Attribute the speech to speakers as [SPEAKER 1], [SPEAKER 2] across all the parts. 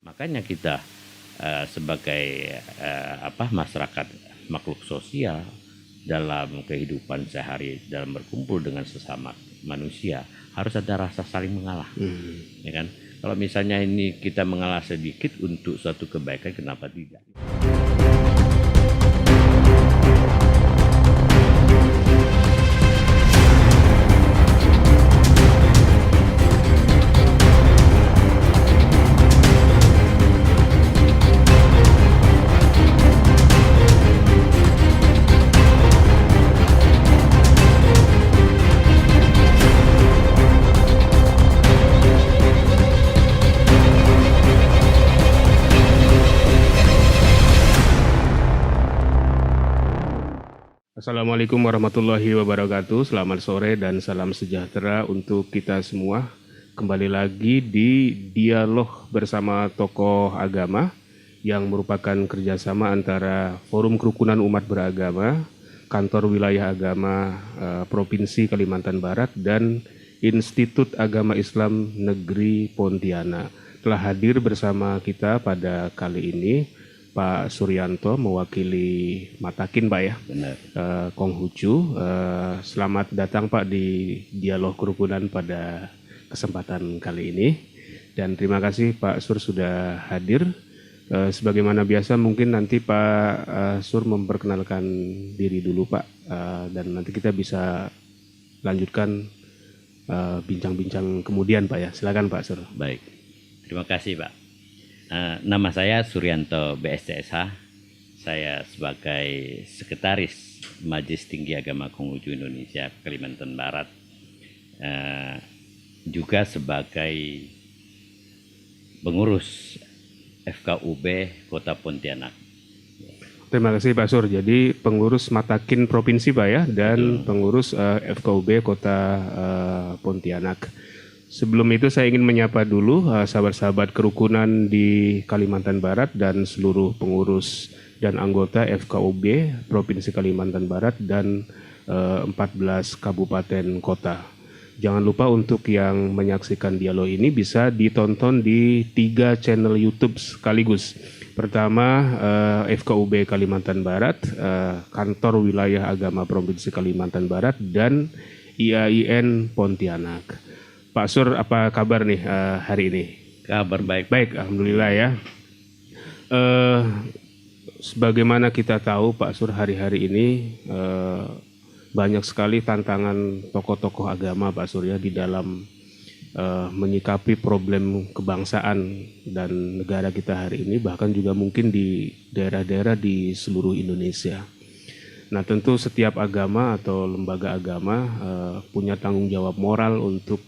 [SPEAKER 1] Makanya kita sebagai masyarakat makhluk sosial dalam kehidupan sehari dalam berkumpul dengan sesama manusia harus ada rasa saling mengalah, ya kan? Kalau misalnya ini kita mengalah sedikit untuk suatu kebaikan, kenapa tidak?
[SPEAKER 2] Assalamualaikum warahmatullahi wabarakatuh. Selamat sore dan salam sejahtera untuk kita semua. Kembali lagi di dialog bersama tokoh agama yang merupakan kerjasama antara Forum Kerukunan Umat Beragama, Kantor Wilayah Agama Provinsi Kalimantan Barat, dan Institut Agama Islam Negeri Pontianak. Telah hadir bersama kita pada kali ini Pak Suryanto mewakili Matakin, Pak ya.
[SPEAKER 1] Benar.
[SPEAKER 2] Konghucu, selamat datang Pak di Dialog Kerukunan pada kesempatan kali ini. Dan terima kasih Pak Sur sudah hadir. Sebagaimana biasa mungkin nanti Pak Sur memperkenalkan diri dulu Pak. Dan nanti kita bisa lanjutkan bincang-bincang kemudian Pak ya. Silakan Pak Sur.
[SPEAKER 1] Baik, terima kasih Pak. Nama saya Suryanto BSCSH. Saya sebagai Sekretaris Majelis Tinggi Agama Konghucu Indonesia Kalimantan Barat, juga sebagai pengurus FKUB Kota Pontianak.
[SPEAKER 2] Terima kasih Pak Sur. Jadi pengurus Matakin Provinsi Pak ya, dan pengurus FKUB Kota Pontianak. Sebelum itu saya ingin menyapa dulu sahabat-sahabat kerukunan di Kalimantan Barat dan seluruh pengurus dan anggota FKUB Provinsi Kalimantan Barat dan 14 kabupaten kota. Jangan lupa untuk yang menyaksikan dialog ini bisa ditonton di 3 channel YouTube sekaligus. Pertama FKUB Kalimantan Barat, Kantor Wilayah Agama Provinsi Kalimantan Barat, dan IAIN Pontianak. Pak Sur, apa kabar nih hari ini?
[SPEAKER 1] Kabar baik.
[SPEAKER 2] Baik, alhamdulillah ya. Sebagaimana kita tahu Pak Sur, hari-hari ini banyak sekali tantangan tokoh-tokoh agama Pak Sur ya di dalam menyikapi problem kebangsaan dan negara kita hari ini, bahkan juga mungkin di daerah-daerah di seluruh Indonesia. Nah, tentu setiap agama atau lembaga agama punya tanggung jawab moral untuk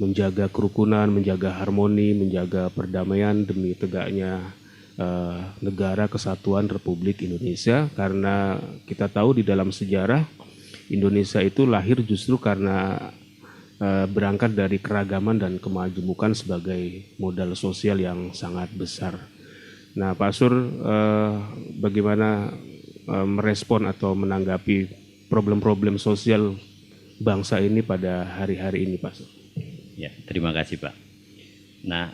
[SPEAKER 2] menjaga kerukunan, menjaga harmoni, menjaga perdamaian demi tegaknya negara kesatuan Republik Indonesia. Karena kita tahu di dalam sejarah Indonesia itu lahir justru karena berangkat dari keragaman dan kemajemukan sebagai modal sosial yang sangat besar. Nah, Pak Sur, bagaimana merespon atau menanggapi problem-problem sosial bangsa ini pada hari-hari ini, Pak?
[SPEAKER 1] Ya, terima kasih Pak. Nah,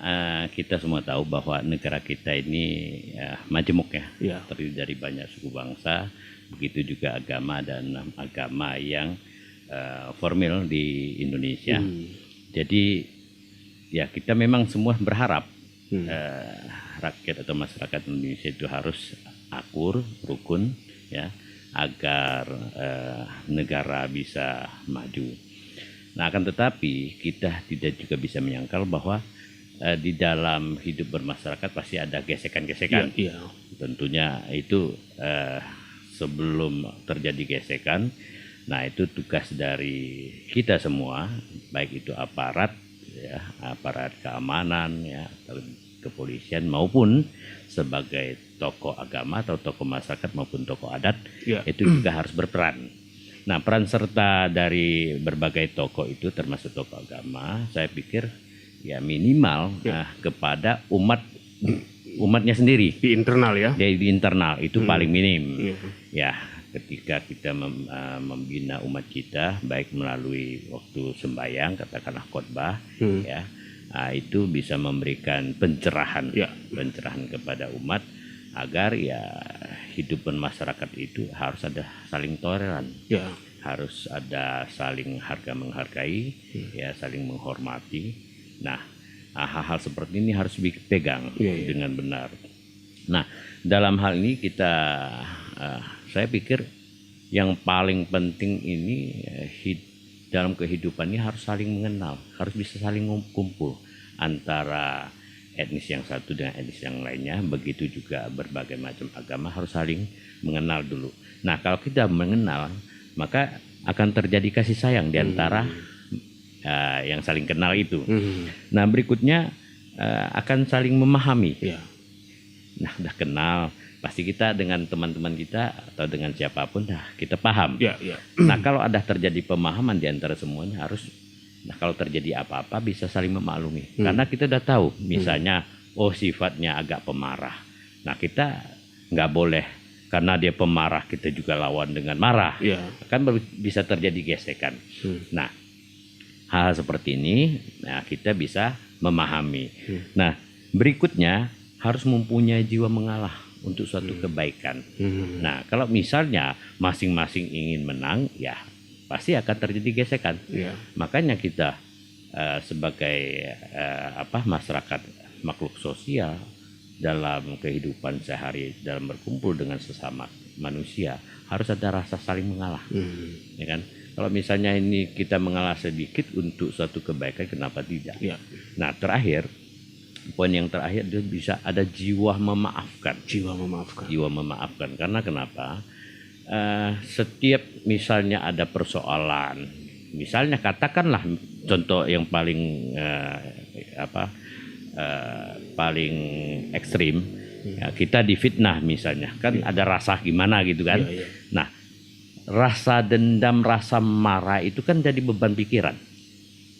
[SPEAKER 1] kita semua tahu bahwa negara kita ini majemuk ya, terdiri dari banyak suku bangsa, begitu juga agama dan agama yang formal di Indonesia. Jadi ya kita memang semua berharap rakyat atau masyarakat Indonesia itu harus akur, rukun, ya, agar negara bisa maju. Nah, akan tetapi kita tidak juga bisa menyangkal bahwa di dalam hidup bermasyarakat pasti ada gesekan-gesekan.
[SPEAKER 2] Ya.
[SPEAKER 1] Tentunya itu sebelum terjadi gesekan, nah itu tugas dari kita semua, baik itu aparat, ya, aparat keamanan, ya, kepolisian maupun sebagai tokoh agama atau tokoh masyarakat maupun tokoh adat, itu juga harus berperan. Nah, peran serta dari berbagai tokoh itu termasuk tokoh agama, saya pikir ya minimal kepada umatnya sendiri.
[SPEAKER 2] Di internal ya?
[SPEAKER 1] Di internal itu paling minim. Ya, ketika kita membina umat kita baik melalui waktu sembahyang, katakanlah khotbah, ya, itu bisa memberikan pencerahan kepada umat agar ya hidup masyarakat itu harus ada saling toleran, harus ada saling menghargai, ya saling menghormati. Nah, hal-hal seperti ini harus dipegang dengan benar. Nah, dalam hal ini saya pikir yang paling penting ini dalam kehidupan ini harus saling mengenal, harus bisa saling kumpul antara etnis yang satu dengan etnis yang lainnya. Begitu juga berbagai macam agama harus saling mengenal dulu. Nah, kalau kita mengenal, maka akan terjadi kasih sayang di antara yang saling kenal itu. Nah, berikutnya akan saling memahami. Nah, udah kenal, pasti kita dengan teman-teman kita atau dengan siapapun kita paham. Nah, kalau ada terjadi pemahaman di antara semuanya kalau terjadi apa-apa bisa saling memaklumi. Karena kita udah tahu, misalnya sifatnya agak pemarah. Nah, kita nggak boleh karena dia pemarah kita juga lawan dengan marah. Kan bisa terjadi gesekan. Nah, hal seperti ini kita bisa memahami. Nah, berikutnya harus mempunyai jiwa mengalah untuk suatu kebaikan. Nah, kalau misalnya masing-masing ingin menang, ya pasti akan terjadi gesekan. Makanya kita sebagai masyarakat makhluk sosial dalam kehidupan sehari, dalam berkumpul dengan sesama manusia harus ada rasa saling mengalah. Ya kan? Kalau misalnya ini kita mengalah sedikit untuk suatu kebaikan, kenapa tidak? Nah, poin yang terakhir dia bisa ada jiwa memaafkan. Jiwa memaafkan. Karena kenapa? Setiap misalnya ada persoalan, misalnya katakanlah contoh yang paling paling ekstrim, kita difitnah misalnya, kan ada rasa gimana gitu kan? Nah, rasa dendam, rasa marah itu kan jadi beban pikiran.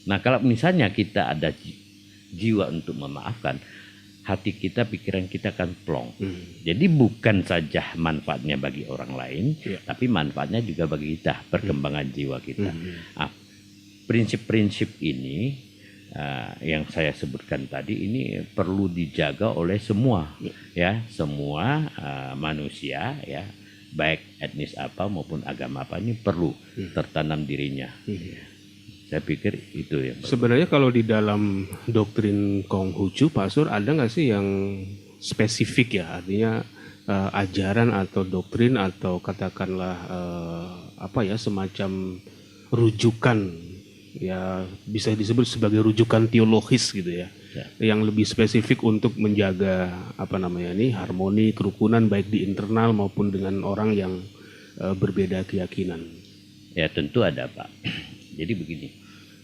[SPEAKER 1] Nah, kalau misalnya kita ada jiwa untuk memaafkan, hati kita, pikiran kita akan plong. Jadi bukan saja manfaatnya bagi orang lain, tapi manfaatnya juga bagi kita, perkembangan jiwa kita. Prinsip-prinsip ini yang saya sebutkan tadi ini perlu dijaga oleh semua, semua manusia, baik etnis apa maupun agama apa, ini perlu tertanam dirinya. Saya pikir itu ya.
[SPEAKER 2] Sebenarnya kalau di dalam doktrin Konghucu, Pak Sur, ada nggak sih yang spesifik ya, artinya ajaran atau doktrin atau katakanlah semacam rujukan, ya bisa disebut sebagai rujukan teologis gitu ya, yang lebih spesifik untuk menjaga harmoni, kerukunan baik di internal maupun dengan orang yang berbeda keyakinan.
[SPEAKER 1] Ya tentu ada, Pak. Jadi begini,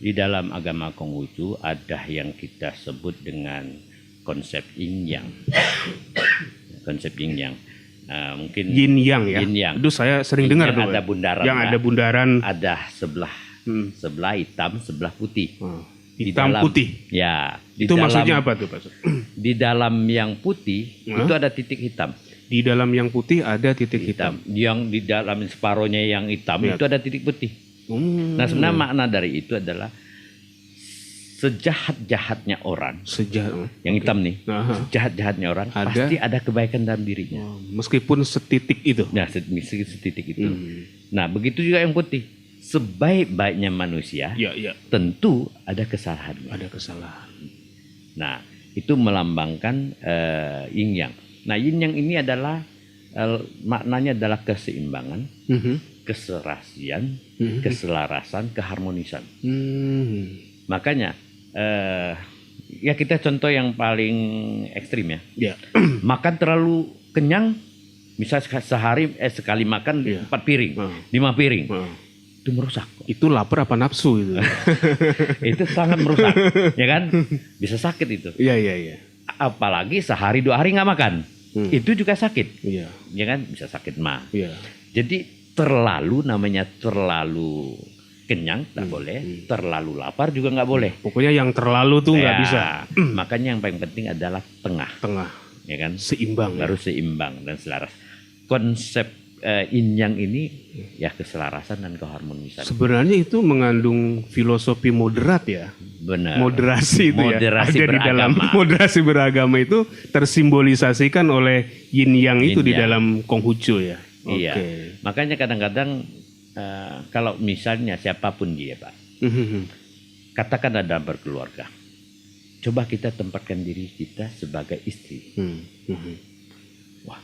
[SPEAKER 1] di dalam agama Konghucu ada yang kita sebut dengan konsep yin yang. Konsep yin yang. Mungkin
[SPEAKER 2] yin yang ya.
[SPEAKER 1] Yin yang.
[SPEAKER 2] Itu saya sering dengar tuh.
[SPEAKER 1] Ada bundaran.
[SPEAKER 2] Yang ada bundaran.
[SPEAKER 1] Ada sebelah hitam, sebelah putih.
[SPEAKER 2] Hitam putih.
[SPEAKER 1] Ya.
[SPEAKER 2] Itu maksudnya apa tuh, Pak?
[SPEAKER 1] Di dalam yang putih itu ada titik hitam.
[SPEAKER 2] Di dalam yang putih ada titik hitam.
[SPEAKER 1] Yang di dalam separohnya yang hitam itu ada titik putih. Nah, sebenarnya makna dari itu adalah sejahat-jahatnya orang, yang hitam nih, sejahat-jahatnya orang pasti ada kebaikan dalam dirinya.
[SPEAKER 2] Meskipun setitik itu.
[SPEAKER 1] Nah, setitik itu. Nah, begitu juga yang putih. Sebaik-baiknya manusia, tentu ada kesalahan. Nah, itu melambangkan yin yang. Nah, yin yang ini adalah maknanya adalah keseimbangan, keserasian, keselarasan, keharmonisan. Sekalian. Makanya kita contoh yang paling ekstrim ya. Makan terlalu kenyang, misalnya sehari sekali makan 4 piring, 5 piring. Itu merusak.
[SPEAKER 2] Itu lapar apa nafsu itu?
[SPEAKER 1] Itu sangat merusak, ya kan? Bisa sakit itu.
[SPEAKER 2] Iya.
[SPEAKER 1] Apalagi sehari 2 hari nggak makan, itu juga sakit. Ya kan? Bisa sakit mah. Jadi terlalu kenyang tak boleh, terlalu lapar juga nggak boleh.
[SPEAKER 2] Pokoknya yang terlalu tuh nggak bisa.
[SPEAKER 1] Makanya yang paling penting adalah tengah, ya kan?
[SPEAKER 2] Seimbang.
[SPEAKER 1] Harus seimbang dan selaras. Konsep yin yang ini ya keselarasan dan keharmonisan.
[SPEAKER 2] Sebenarnya itu mengandung filosofi moderat ya.
[SPEAKER 1] Benar.
[SPEAKER 2] Moderasi itu
[SPEAKER 1] moderasi
[SPEAKER 2] ya. Ada di dalam moderasi beragama itu tersimbolisasikan oleh yin yang itu di dalam Konghucu ya.
[SPEAKER 1] Iya. Makanya kadang-kadang kalau misalnya siapapun dia Pak, katakan ada berkeluarga, coba kita tempatkan diri kita sebagai istri. Wah,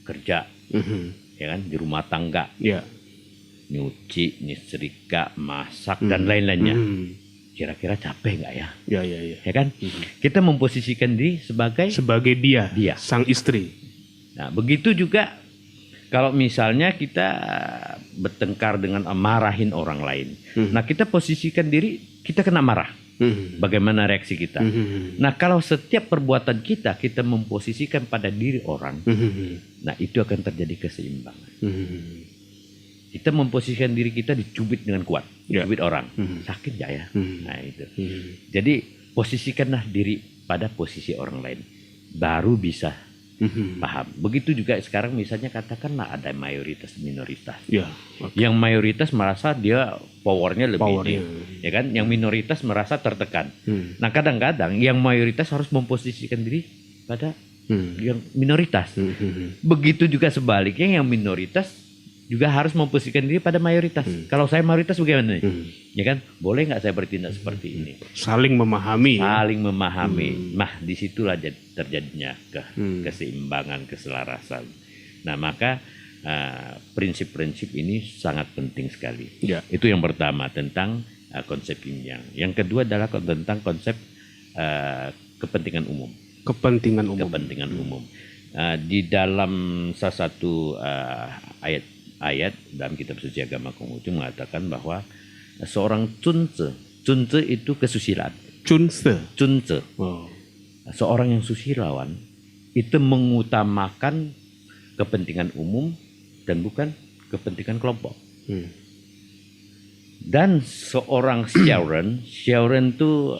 [SPEAKER 1] kerja, ya kan, di rumah tangga, nyuci, nyetrika, masak dan lain-lainnya. Kira-kira capek nggak ya? Ya kan? Kita memposisikan diri sebagai dia, sang istri. Nah, begitu juga kalau misalnya kita bertengkar dengan marahin orang lain. Nah, kita posisikan diri, kita kena marah. Bagaimana reaksi kita? Nah, kalau setiap perbuatan kita memposisikan pada diri orang, nah itu akan terjadi keseimbangan. Kita memposisikan diri kita dicubit dengan kuat, dicubit orang, sakit gak ya? Nah itu. Jadi posisikanlah diri pada posisi orang lain, baru bisa paham. Begitu juga sekarang misalnya katakanlah ada mayoritas minoritas. Yang mayoritas merasa dia powernya lebih tinggi, ya kan? Yang minoritas merasa tertekan. Nah kadang-kadang yang mayoritas harus memposisikan diri pada yang minoritas. Begitu juga sebaliknya yang minoritas juga harus memposisikan diri pada mayoritas. Kalau saya mayoritas bagaimana nih? Ya kan? Boleh nggak saya bertindak seperti ini?
[SPEAKER 2] Saling memahami.
[SPEAKER 1] Saling memahami. Nah, disitulah terjadinya keseimbangan, keselarasan. Nah, maka prinsip-prinsip ini sangat penting sekali. Itu yang pertama tentang konsep yin yang. Yang kedua adalah tentang konsep kepentingan umum. Kepentingan umum. Di dalam salah satu ayat dalam kitab suci agama Konghucu mengatakan bahwa seorang Chunze itu kesusilaan. Chunze. Seorang yang susilawan itu mengutamakan kepentingan umum dan bukan kepentingan kelompok. Dan seorang Shaoren itu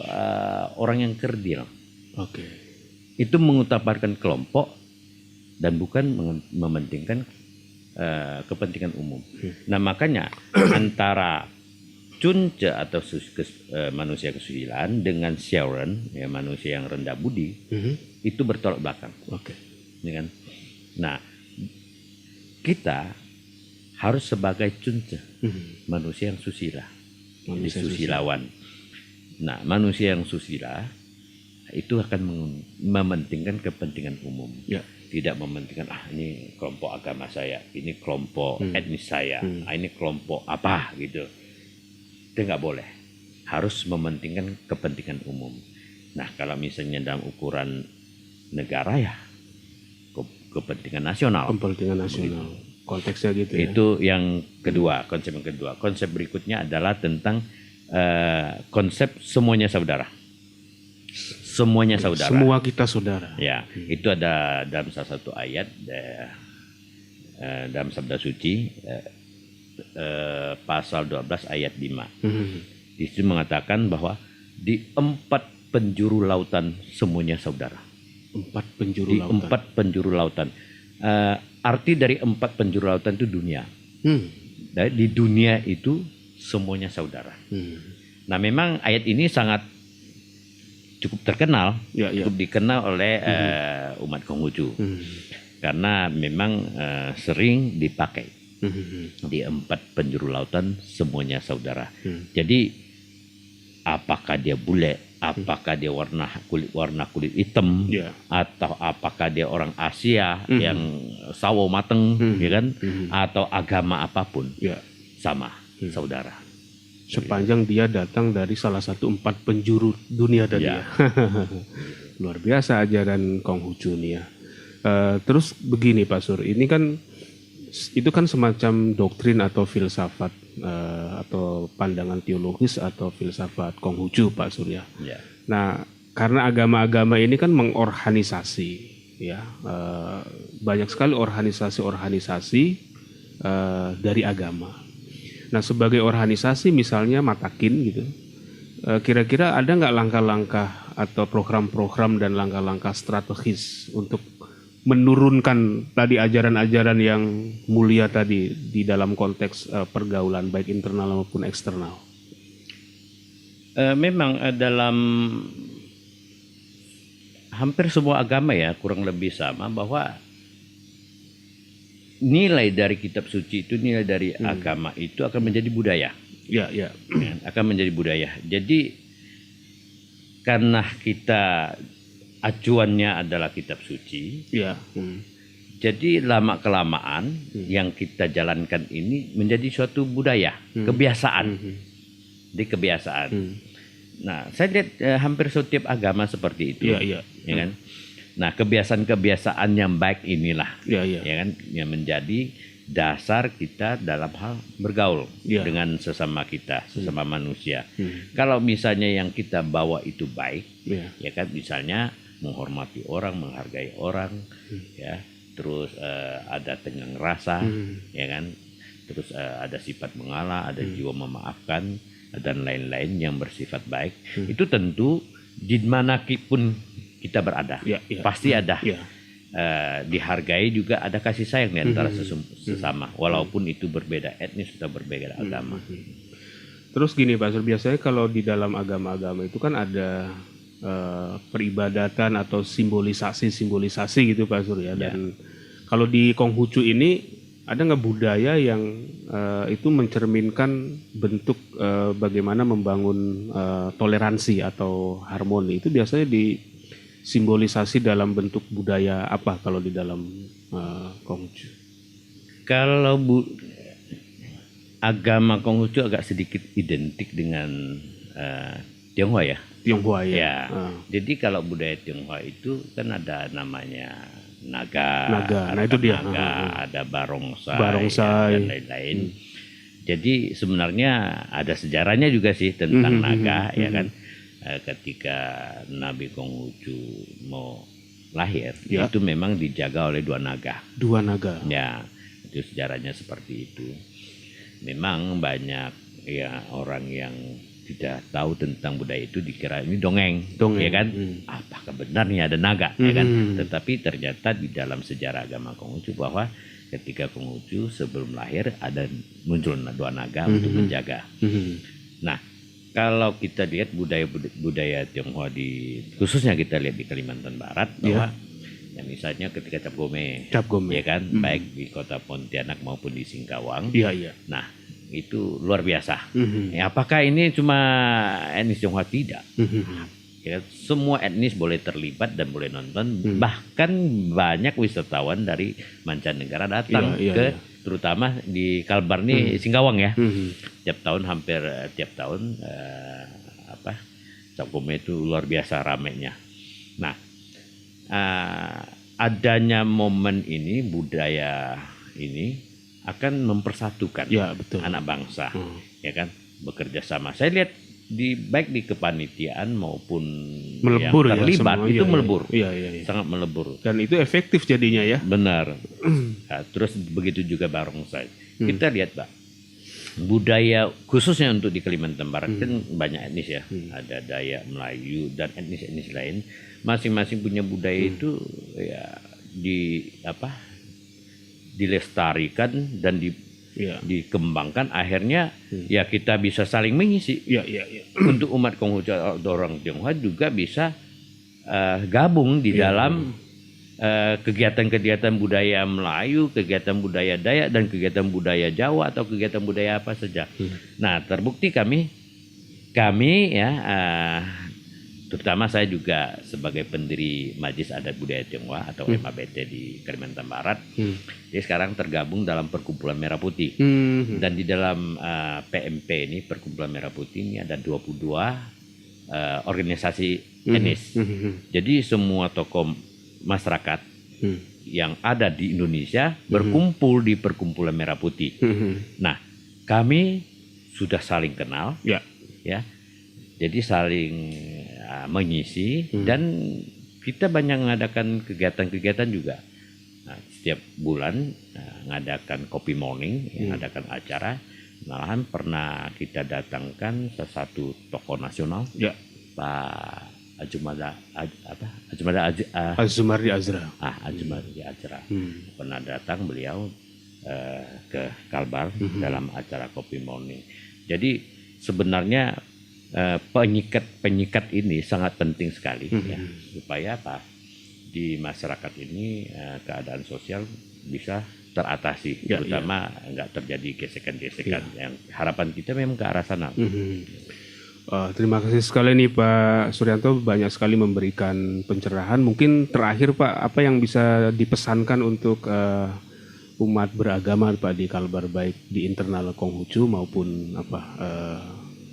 [SPEAKER 1] orang yang kerdil. Itu mengutamakan kelompok dan bukan mementingkan kepentingan umum. Nah makanya antara Chunze atau manusia kesusilaan dengan Shaoren, ya manusia yang rendah budi, itu bertolak belakang. Ya kan? Nah kita harus sebagai Chunze, manusia yang susila, susilawan. Nah manusia yang susila itu akan mementingkan kepentingan umum. Tidak mementingkan ini kelompok agama saya, ini kelompok etnis saya, ini kelompok apa gitu. Itu nggak boleh. Harus mementingkan kepentingan umum. Nah kalau misalnya dalam ukuran negara ya kepentingan nasional. Konteksnya gitu ya. Itu yang kedua, konsep yang kedua. Konsep berikutnya adalah tentang konsep semuanya saudara. Semuanya saudara. Semua kita saudara. Ya, itu ada dalam salah satu ayat dalam Sabda Suci pasal 12 ayat 5. Di situ mengatakan bahwa di 4 penjuru lautan semuanya saudara. 4 penjuru lautan. Di 4 penjuru lautan. Arti dari 4 penjuru lautan itu dunia. Di dunia itu semuanya saudara. Nah, memang ayat ini sangat cukup terkenal, cukup dikenal oleh umat Konghucu, karena memang sering dipakai di 4 penjuru lautan semuanya saudara. Jadi apakah dia bule, apakah dia warna kulit hitam, atau apakah dia orang Asia yang sawo mateng, ya kan, atau agama apapun, sama saudara. Sepanjang dia datang dari salah satu 4 penjuru dunia tadi ya. Luar biasa ajaran Konghucu nih ya. Terus begini Pak Sur, ini kan itu kan semacam doktrin atau filsafat atau pandangan teologis atau filsafat Konghucu Pak Sur ya. Nah karena agama-agama ini kan mengorganisasi ya, banyak sekali organisasi-organisasi dari agama. Nah sebagai organisasi misalnya Matakin gitu, kira-kira ada nggak langkah-langkah atau program-program dan langkah-langkah strategis untuk
[SPEAKER 2] menurunkan tadi ajaran-ajaran yang mulia tadi di dalam konteks pergaulan baik internal maupun eksternal?
[SPEAKER 1] Memang dalam hampir semua agama ya kurang lebih sama, bahwa nilai dari kitab suci itu, nilai dari agama itu akan menjadi budaya.
[SPEAKER 2] Ya.
[SPEAKER 1] Akan menjadi budaya. Jadi karena kita acuannya adalah kitab suci,
[SPEAKER 2] ya.
[SPEAKER 1] Jadi lama kelamaan yang kita jalankan ini menjadi suatu budaya, kebiasaan, di kebiasaan. Nah, saya lihat hampir setiap agama seperti itu, ya kan? Nah, kebiasaan-kebiasaan yang baik inilah, ya kan, yang menjadi dasar kita dalam hal bergaul dengan sesama kita, sesama manusia. Kalau misalnya yang kita bawa itu baik, ya kan, misalnya menghormati orang, menghargai orang, ya, terus ada tenggang rasa, ya kan, terus ada sifat mengalah, ada jiwa memaafkan, dan lain-lain yang bersifat baik, itu tentu di mana pun kita berada, pasti ada. Dihargai, juga ada kasih sayang di antara sesama, walaupun itu berbeda etnis atau berbeda agama.
[SPEAKER 2] Terus gini Pak Sur, biasanya kalau di dalam agama-agama itu kan ada peribadatan atau simbolisasi gitu Pak Sur ya. Dan kalau di Konghucu ini ada nggak budaya yang itu mencerminkan bentuk bagaimana membangun toleransi atau harmoni? Itu biasanya disimbolisasi dalam bentuk budaya apa kalau di dalam Konghucu?
[SPEAKER 1] Kalau agama Konghucu agak sedikit identik dengan Tionghoa ya.
[SPEAKER 2] Tionghoa ya.
[SPEAKER 1] Ya. Jadi kalau budaya Tionghoa itu kan ada namanya naga,
[SPEAKER 2] nah itu dia.
[SPEAKER 1] Ada barongsai, dan lain-lain. Jadi sebenarnya ada sejarahnya juga sih tentang naga, ya kan. Ketika Nabi Konghucu mau lahir, itu memang dijaga oleh dua naga. Ya, itu sejarahnya seperti itu. Memang banyak ya orang yang tidak tahu tentang budaya itu, dikira ini dongeng. Ya kan? Apakah benarnya ada naga, ya kan? Tetapi ternyata di dalam sejarah agama Konghucu bahwa ketika Konghucu sebelum lahir ada muncul dua naga untuk menjaga. Nah, kalau kita lihat budaya Tionghoa khususnya kita lihat di Kalimantan Barat, bahwa ya misalnya ketika Cap Gome, ya kan, baik di kota Pontianak maupun di Singkawang. Nah, itu luar biasa. Ya, apakah ini cuma etnis Tionghoa? Tidak. Ya, semua etnis boleh terlibat dan boleh nonton. Bahkan banyak wisatawan dari mancanegara datang terutama di Kalbar nih, Singkawang ya. Hampir tiap tahun Cap Gome itu luar biasa ramainya. Nah, adanya momen ini, budaya ini akan mempersatukan anak bangsa, ya kan, bekerja sama. Saya lihat baik di kepanitiaan maupun melebur, yang terlibat itu melebur, sangat melebur.
[SPEAKER 2] Dan itu efektif jadinya ya.
[SPEAKER 1] Benar. Nah, terus begitu juga barongsai. Kita lihat Pak, budaya khususnya untuk di Kalimantan Barat kan banyak etnis ya, ada Dayak, Melayu, dan etnis-etnis lain. Masing-masing punya budaya itu ya dilestarikan dan dikembangkan, akhirnya ya kita bisa saling mengisi. Untuk umat Konghucu atau orang Tionghoa juga bisa gabung di dalam kegiatan-kegiatan budaya Melayu, kegiatan budaya Dayak, dan kegiatan budaya Jawa atau kegiatan budaya apa saja. Nah, terbukti kami ya, terutama saya juga sebagai pendiri Majelis Adat Budaya Tionghoa atau MABT di Kalimantan Barat. Jadi sekarang tergabung dalam Perkumpulan Merah Putih. Dan di dalam PMP ini, Perkumpulan Merah Putih ini ada 22 organisasi etnis. Jadi semua tokoh masyarakat yang ada di Indonesia berkumpul di Perkumpulan Merah Putih. Nah, kami sudah saling kenal, ya. Jadi saling mengisi, dan kita banyak mengadakan kegiatan-kegiatan juga. Nah, setiap bulan mengadakan kopi morning, mengadakan acara. Malahan pernah kita datangkan salah satu tokoh nasional, Pak
[SPEAKER 2] Azumardi Azra.
[SPEAKER 1] Azumardi Azra. Pernah datang beliau ke Kalbar dalam acara Kopi Morning. Jadi sebenarnya penyikat ini sangat penting sekali ya, supaya apa di masyarakat ini keadaan sosial bisa teratasi, terutama nggak terjadi gesekan-gesekan. Yang harapan kita memang ke arah sana.
[SPEAKER 2] Terima kasih sekali nih Pak Suryanto, banyak sekali memberikan pencerahan. Mungkin terakhir Pak, apa yang bisa dipesankan untuk umat beragama Pak di Kalbar, baik di internal Konghucu maupun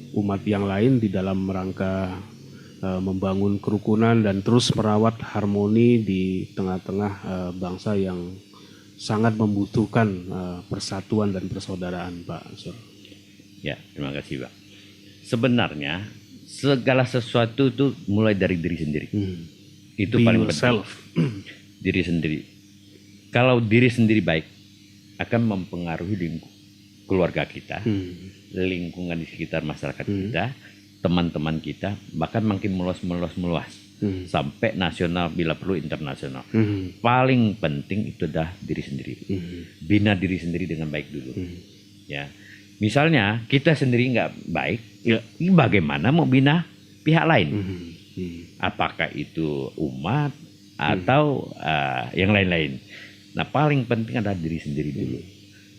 [SPEAKER 2] umat yang lain di dalam rangka membangun kerukunan dan terus merawat harmoni di tengah-tengah bangsa yang sangat membutuhkan persatuan dan persaudaraan Pak Sur.
[SPEAKER 1] Ya, terima kasih Pak. Sebenarnya segala sesuatu itu mulai dari diri sendiri. Itu paling penting. Diri sendiri. Kalau diri sendiri baik, akan mempengaruhi keluarga kita, lingkungan di sekitar masyarakat kita, teman-teman kita, bahkan makin meluas sampai nasional, bila perlu internasional. Paling penting itu adalah diri sendiri. Bina diri sendiri dengan baik dulu. Ya. Misalnya kita sendiri nggak baik, bagaimana mau bina pihak lain? Apakah itu umat atau yang lain-lain? Nah, paling penting adalah diri sendiri dulu,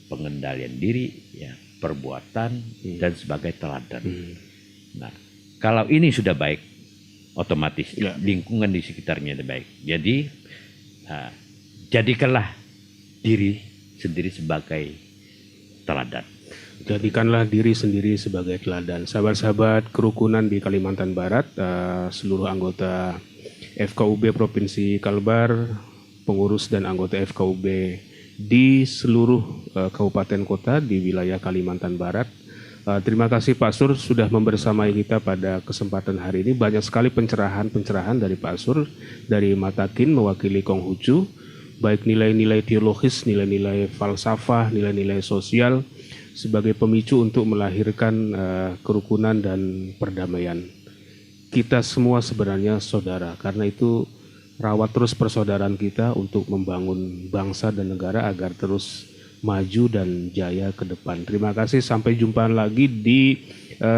[SPEAKER 1] pengendalian diri, ya, perbuatan dan sebagai teladan. Nah, kalau ini sudah baik, otomatis lingkungan di sekitarnya sudah baik. Jadi jadikanlah diri sendiri sebagai teladan.
[SPEAKER 2] Jadikanlah diri sendiri sebagai teladan. Sahabat-sahabat kerukunan di Kalimantan Barat, seluruh anggota FKUB Provinsi Kalbar, pengurus dan anggota FKUB di seluruh kabupaten kota di wilayah Kalimantan Barat. Terima kasih Pak Sur sudah membersamai kita pada kesempatan hari ini. Banyak sekali pencerahan dari Pak Sur, dari Matakin mewakili Konghucu, baik nilai-nilai teologis, nilai-nilai falsafah, nilai-nilai sosial, sebagai pemicu untuk melahirkan kerukunan dan perdamaian. Kita semua sebenarnya saudara, karena itu rawat terus persaudaraan kita untuk membangun bangsa dan negara agar terus maju dan jaya ke depan. Terima kasih, sampai jumpa lagi di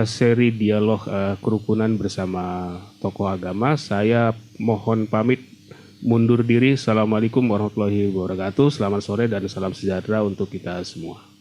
[SPEAKER 2] seri dialog kerukunan bersama tokoh agama. Saya mohon pamit mundur diri. Assalamualaikum warahmatullahi wabarakatuh. Selamat sore dan salam sejahtera untuk kita semua.